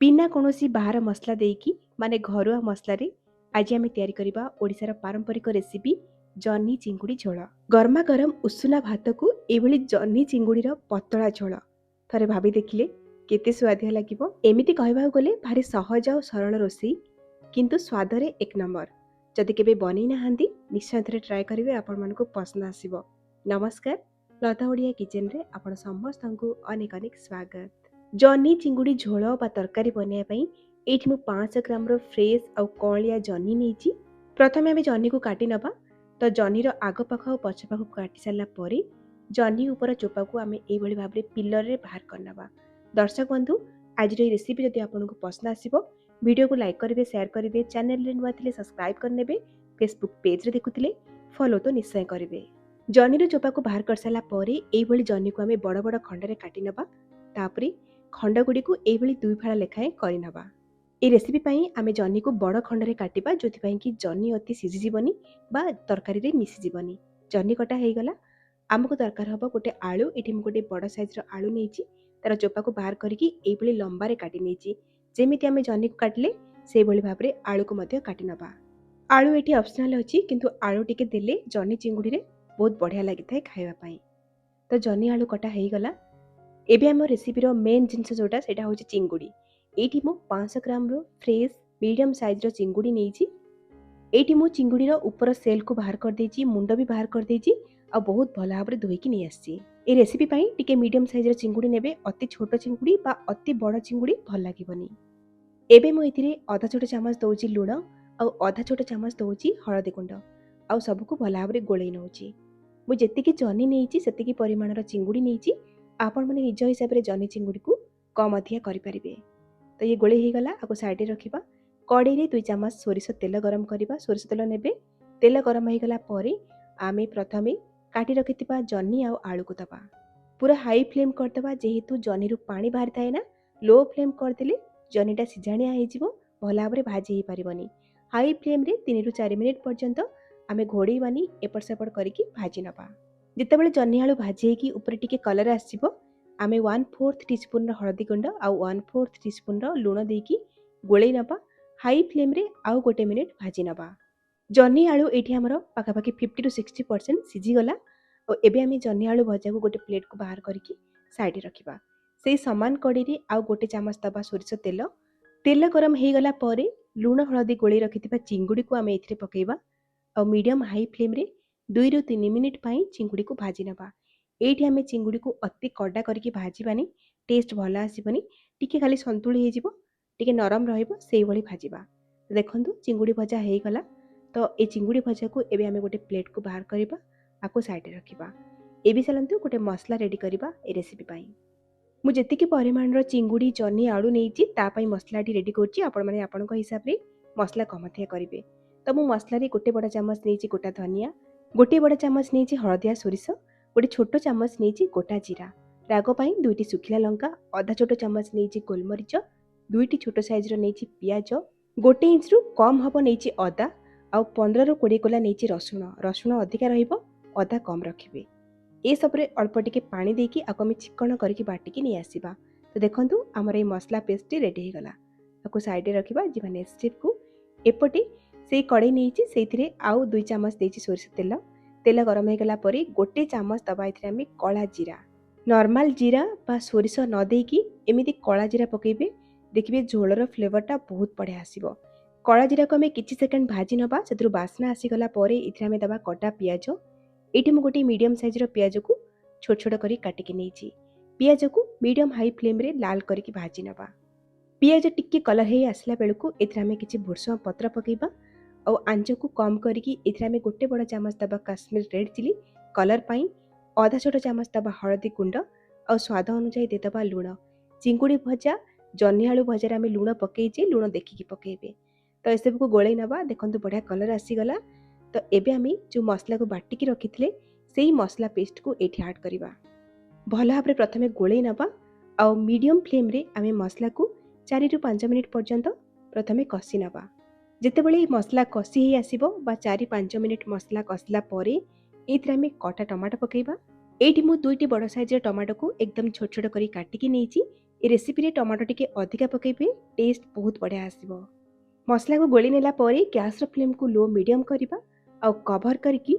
बिना कौनसी बाहर मसला देकी माने घरुआ मसलारे आज आम तैयारी करबा ओडिशार पारंपरिक रेसिपी जह्नी चिंगुड़ी झोल। गरमा गरम उषुना भात को एभली जह्नी चिंगुड़ीर पतला झोल थरे भाभी देखिले केते स्वादिया लागिबो। एमिति कहबा गले भारी सहज और सरल रोषेई किंतु स्वादरे एक नंबर। जदि केबे बनै नाहांती निश्चय थरे ट्राई करिवे आपण मानको पसंद आसीबो। नमस्कार, लता ओडिया किचन रे आपण समस्तंकु अनेक अनेक स्वागत। जह्नी चिंगुड़ी झोल बा तरकारी बनैया पई एठी मु 500 ग्राम रो फ्रेश आउ कळिया जह्नी नेची। प्रथमे आमे जह्नी को काटी नबा। तो जह्नी रो आग पाख और पछ पाख काटी सारला परे जह्नी ऊपर चोपा को आमे एई भली भाबरे पिलर रे बाहर करनबा। दर्शक बंधु, आज रे रेसिपी जदि आपनको पसंद आसीबो वीडियो को लाइक करिवे, शेयर करिवे, चैनल रे नुवा थिले सब्सक्राइब करनेबे, फेसबुक पेज रे देखुथिले फॉलो तो निश्चय करिवे। जह्नी रो चोपा को बाहर कर सारला परे एई भली जह्नी को आमे बड़ बड़ खंड रे काटी नबा। तापरे खंड गुडी को एई भली दुई फाळा लेखाए करि नबा। ए रेसिपी पई आमे जह्नी को बड़ खंड रे काटिबा जोथि पई कि जह्नी अति सिझि जीवनी बा तरकारी रे मिसि जीवनी। जह्नी कटा हेई गला। आमको दरकार हबो गोटे आलू। एठी मु गोटे बड़ साइज रो आलू नेइची। तार चोपा को बाहर करिकि एई भली लंबा रे काटी नेइची। जेमिति आमे जह्नी को काटले सेई भली भाबरे आलू को मध्य काटी नबा। आलू एठी ऑप्शनल अछि किंतु आलू टिके देले जह्नी चिंगुडी रे बहुत बढ़िया लागिथाय खाइबा पई। तो जह्नी आलू कटा हेई गला। एबे आम रेसिपी रो मेन जिनस जोटा सेटा होची चिंगुड़ी। एठी मु 500 ग्राम रो फ्रेश मीडियम साइज रो चिंगुड़ी नेइची। एठी मु चिंगुड़ी रो ऊपर सेल को बाहर कर देची, मुंडो भी बाहर कर देची आ बहुत भला भाबरे धोईकी नै आसी। ए रेसिपी पई टिके मीडियम साइज रो चिंगुड़ी नेबे। अति छोटो चिंगुड़ी बा अति बड़ चिंगुड़ी भल लागिबनी। एबे मु एथिरे आधा छोटो चामच दउची लूण आ आधा छोटो चामच दउची हळदी गुंड आ सबको भला भाबरे गोळै नउची। मु जेतिकी जह्नी नेइची सेतिकी परिमाण रो चिंगुड़ी नेइची। आपण माने निज हिसाब रे जह्नी चिंगुड़ी को कम अधिया करि परिबे। तो ये गोळे हेई गला। आको साइड रे रखिबा। कढ़ाई रे 2 चामच सोरिष तेल गरम करिबा। सोरिष तेल नेबे। तेल गरम हेई गला परे आमे प्रथमे काटी रखितिबा जह्नी आ आलू को दबा। पूरा हाई फ्लेम कर दबा। जेहेतु जह्नी रु पानी बाहर थाए ना, लो फ्लेम कर देले जह्नीटा सिझाणिया हेई जिवो, भला भाबरे भाजी हेई परिबनी। हाई फ्लेम रे 3 रु 4 मिनिट पर्यंत आमे घोड़ेइबानी एपट सेपट करिकि भाजी नबा। जेतेबेले जह्नी आलू भाजी हेकी ऊपर टिके कलर आसीबो आमे 1/4 टीस्पून रो हळदी गुंड आ 1/4 टीस्पून रो लूण देकी गोळै नबा। हाई फ्लेम रे आउ गोटे मिनिट भाजी नबा। जह्नी आलू एठी हमरो पाखापाखि 50 टू 60% सिझी गला। और एबे आमे जह्नी आलू भजा को गोटे प्लेट को बाहर करिकि साइड रे रखिबा। सेई समान कढ़ाई रे आउ गोटे चामच दबा सोरिष तेल। तेल गरम हेई गला परे लूण हळदी गोळै रखितिबा चिंगुड़ी को आमे एथिरे पकेइबा और मीडियम हाई फ्लेम रे 2 रु 3 मिनिट पई चिंगुड़ी को भाजी नबा। एठी आमे चिंगुड़ी को अति कड़ा करके भाजीबानी, टेस्ट भला आसीबनी। टिके खाली संतुली हे जिवो, टिके नरम रहइबो सेई भली भाजीबा। देखंतु चिंगुड़ी भजा हेई गला। तो ए चिंगुड़ी भजा को एबे आमे गोटे प्लेट को बाहर करिबा, आको साइड रे रखिबा। एबे चलंतु गोटे मसला रेडी करिबा ए रेसिपी पई। मु जेतिकी परिमाण रो चिंगुड़ी जह्नी आलू नेइची ता पई मसलाटी रेडी करछि। आपण माने आपणको हिसाब रे मसला कमथिया करिवे। तो मु मसला रे गोटे बड़ चामच नेइची गोटा धनिया, गोटे बड़ चामच नेइची हळदिया सोरिष, गोटे छोटो चामच नेइची गोटा जीरा, राग पई 2टी सुखिला लंका, आधा छोटो चामच नेइची गोलमरिच, 2टी छोटो साइज रो नेइची पियाज, गोटे इंच रु कम हबो नेइची अदा आ 15 रु 20 कोला नेइची रसुण। रसुण अधिका रहिबो, अदा कम रखिबे। ए सबरे अल्प टिके पानी देकी आको आमे चिकण करके बाटिकी नै आसीबा। तो देखंतु हमर ए मसला पेस्ट रेडी हे गला। आको साइड रे रखिबा। जिबा नेक्स्ट स्टेप को एपटे सेई कढ़ाई नेइची सेथिरे आउ 2 चामच देइची सोरिष तेल। तेल गरम हे गला परे गोटे चामच दबा एथिरे आमे कळा जीरा, नॉर्मल जीरा बा सोरिष न देकी एमिति कळा जीरा पकेइबे। देखिबे झोलर फ्लेवरटा बहुत बढ़िया आसीबो। कळा जीरा को आमे किछि सेकंड भाजी नबा। सेथुरु बास्ना आसी गला परे एथिरे आमे दबा कटा पियाज। एठी मु गोटे मीडियम साइज रो पियाज को छोट छोट करी काटिकी नेइची। पियाज को मीडियम हाई फ्लेम रे लाल करके भाजी नबा। पियाज टिक्की कलर हे आसला बेलकु एथिरे आमे किछि भुरसुंगा पत्र पकेइबा और आंच को कम करके एथिरे आमे गोटे बड़ चामच दबा काश्मीर रेड चिली कलर पई, आधा छोटो चामच दबा हळदी गुंड और स्वाद अनुसार देदबा लूण। चिंगुड़ी भजा जह्नी आलू भजा आमे लूण पकेइचे, लूण देखिकी पकेइबे। तो ए सब को गोळै नबा। देखंतु बढ़िया कलर आसी गला। तो एबे आमे जो मसला को बाटिकी रखिथिले सेई मसला पेस्ट को एठी ऐड करिबा। भला भाबरे प्रथमे गोळै नबा और मीडियम फ्लेम रे आमे मसला को 4 रु 5 मिनिट पर्यंत प्रथमे कसी नबा। जेतेबेले मसला कसी हे आसीबो बा 4-5 मिनिट मसला कसला परे एथिरे आमे कटा टमाटो पकेइबा। एठी मु 2टी बड़ साइज रे टमाटो को एकदम छोट छोट करी काटिकी नेइची। ए रेसिपी रे टमाटो टिके अधिका पकेबे, टेस्ट बहुत बढ़िया आसीबो। मसला को गोली नेला परे गैस रो फ्लेम को लो मीडियम करिबा आउ कवर करके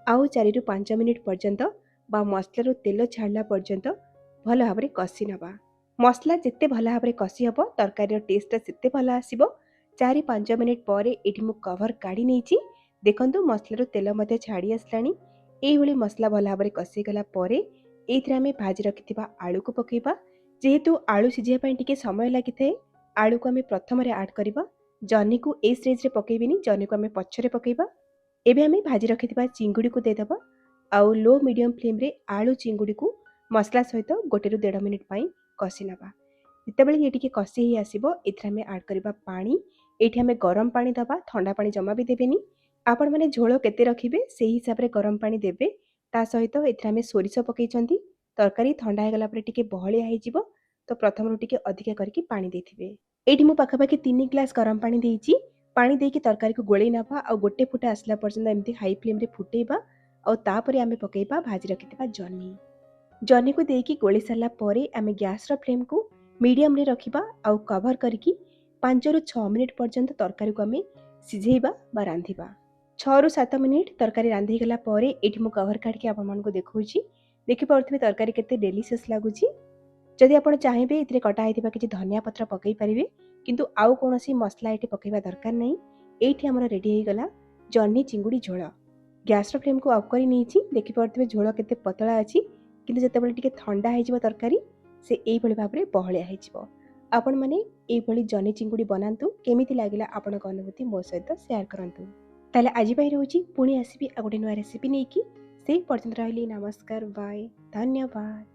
आउ 4 रु 5 मिनिट पर्यंत बा मसला रो तेल छाड़ला पर्यंत भल भाबरे कसी नबा। मसला जिते भल भाबरे कसी हबो तरकारी रो टेस्ट सेते भल आसीबो। 4-5 मिनिट परे एठी मु कवर काढी नेची। देखंतु मसला रो तेल मध्ये छाड़ी आसलानी। एई भली मसला भल भाबरे कसी गला परे एथिरा में भाजी रखिथिबा आलू को पकेबा। जेहेतु आलू सिझिया पई टिके समय लागिथे, आलू को हमें प्रथम रे ऐड करबा। जन्नी को ए स्टेज रे पकेबिनी, जन्नी को हमें पछरे पकेबा। एबे हमें भाजी रखिथिबा चिंगुड़ी को देदबा आउ लो मीडियम फ्लेम रे आलू चिंगुड़ी को मसला सहित 1 रु 1.5 मिनिट पई कसी नबा। जेतेबेले ये टिके कसी ही आसीबो एथिरा हमें ऐड करबा पानी। एठी हमें गरम पानी दबा, ठंडा पानी जमा भी देबेनी। आपण माने झोल केते रखिबे सेही हिसाब रे गरम पानी देबे। ता सहित एथिरा हमें सोरिष पकेइचंती। तरकारी ठंडा हे गला परे टिके बहलिया हे जिवो, तो प्रथम रु टिके अधिका करके पानी देथिबे। एठी मु पाखापाखि 3 ग्लास गरम पानी देइची। पानी देके तरकारी को गोळेई नबा आउ गोटे फुटा आसला पर्यंत एमती हाई फ्लेम रे फुटेबा आउ तापरे आमे पकेइबा भाजी रखिथिबा जन्नी। जन्नी को देकी गोळेई सारला परे आमे गैस रो फ्लेम को मीडियम रे रखिबा आउ कवर करके 5 रु 6 मिनिट पर्यंत तरकारी को आमे सिझेइबा बा रांधिबा। 6 रु 7 मिनिट तरकारी रांधी गला परे एठी मु कवर काढके आपण मानको देखौची। देखि पारुथिबे तरकारी केते डेलिशियस लागुची। जदि आपण चाहिबे इतरे कटा हेतिबा किछि धनिया पत्र पकेई परिबे, किंतु आउ कोनोसी मसला एठी पकेइबा दरकार नै। एठी हमर रेडी हे गला जन्नी चिंगुड़ी झोल। गैस रो फ्लेम को ऑफ करी नेछि। देखि पारुथिबे झोल केते पतला अछि, किंतु जेतेबेले टिके ठंडा हे जिवो तरकारी से एई भली भाबरे बहलिया हे जिवो। आपण माने एई भली जन्नी चिंगुड़ी बनांतु। केमिति लागिला आपनक अनुभूति मो सहित शेयर करंतु। ताले आजि पई रहउची, पुणी आसीबी आ गोटे नया रेसिपी नेकी। सेई पर्यंत रहली नमस्कार, बाय, धन्यवाद।